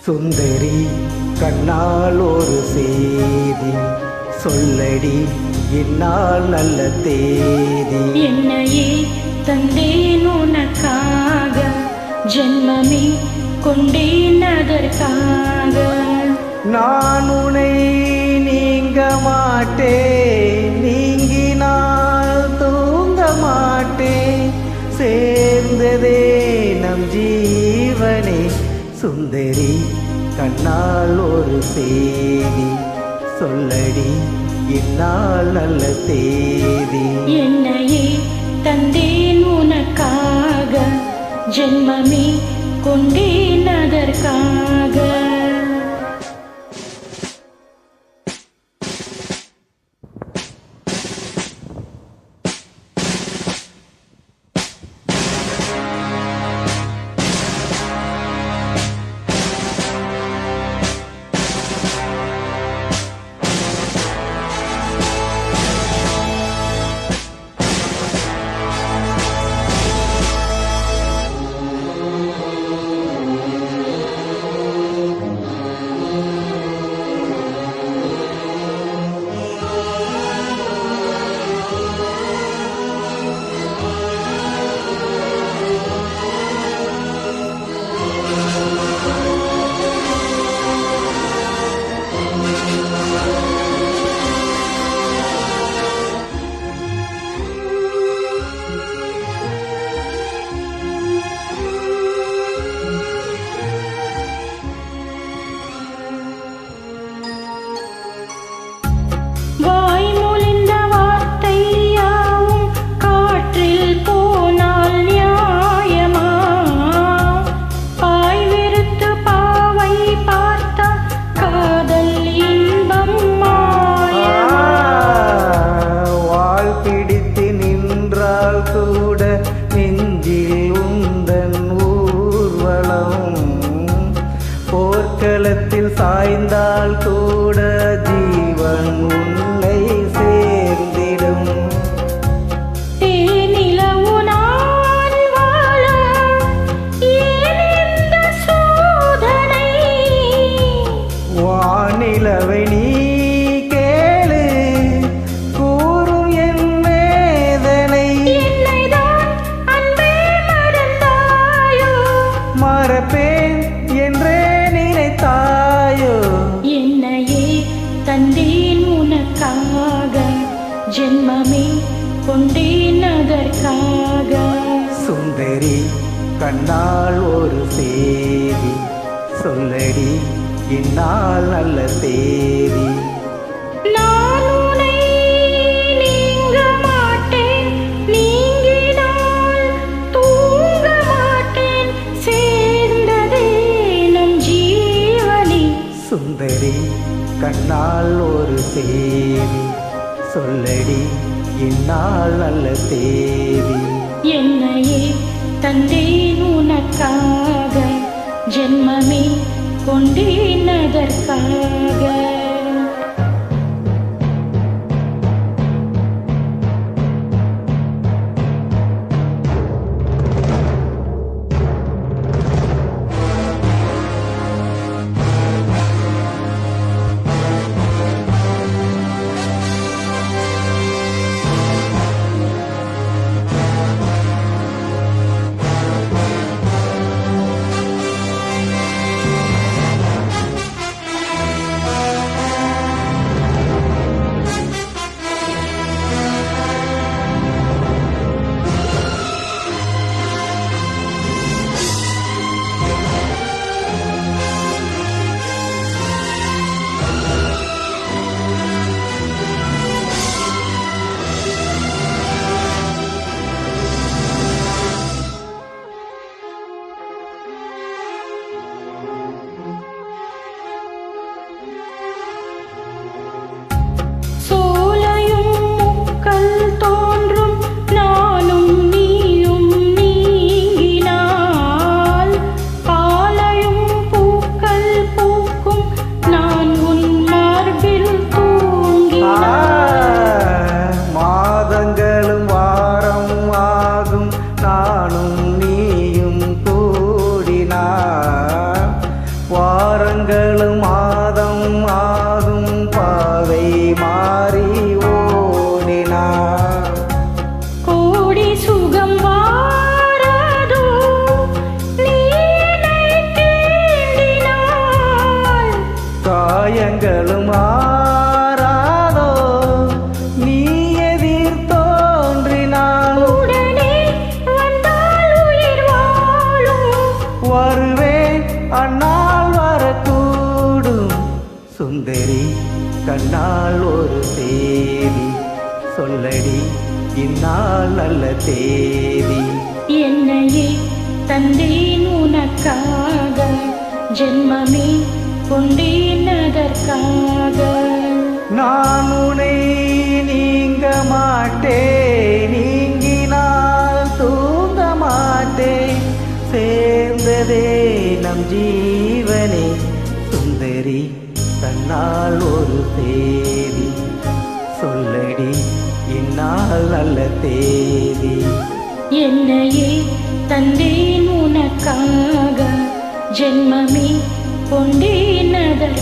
சுந்தரி கண்ணால் ஒரு செய்தி சொல்லடி இந்நாள் நல்ல தேதி. என்னையே தந்தேன் உனக்காக, ஜென்மமே கொண்டேன் அதற்காக. நான் உன்னை நீங்க மாட்டேன், நீங்கினால் தூங்க மாட்டேன், சேர்ந்ததே நம் ஜீவனே. சுந்தரி கண்ணால் ஒரு செய்தி சொல்லடி இந்நாள் நல்ல தேதி. என்னையே தந்தேன் உனக்காக, ஜென்மமே கொண்டேன் அதற்காக. கூட நெஞ்சில் உந்தன் ஊர்வலம், போர்க்களத்தில் சாய்ந்தால் கூட ஜீவன் உன்னை சேர்ந்திடும். வானிலவை நீ மறப்பேன் என்றே நினைத்தாயோ. என்னையே தந்தேன் உனக்காக, ஜென்மமே கொண்டேன் அதற்காக. சுந்தரி கண்ணால் ஒரு செய்தி சொல்லடி இந்நாள் நல்ல தேதி. சுந்தரி கண்ணால் ஒரு செய்தி சொல்லடி இந்நாள் நல்ல தேதி. என்னையே தந்தேன் உனக்காக, ஜென்மமே கொண்டேன் அதற்காக. எண்ணங்களும் மாறாதோ நீ எதிர் தோன்றினால் உடனே வந்தால் உயிர் வாழும். வருவேன் அந்நாள் வரக்கூடும் சுந்தரி கண்ணால் ஒரு தேதி சொல்லடி இந்நாள் நல்ல தேதி என்னையே தந்தேன் உனக்காக ஜென்மமே கொண்டேன் அதற்காக. நான் உன்னை நீங்க மாட்டேன் நீங்கினால் தூங்க மாட்டேன் சேர்ந்ததே நம் ஜீவனே சுந்தரி தன்னால் ஒரு தேதி சொல்லடி இந்நாள் நல்ல தேதி என்னையே தந்தேன் உனக்காக ஜென்மமே கொண்டேன் அதற்காக.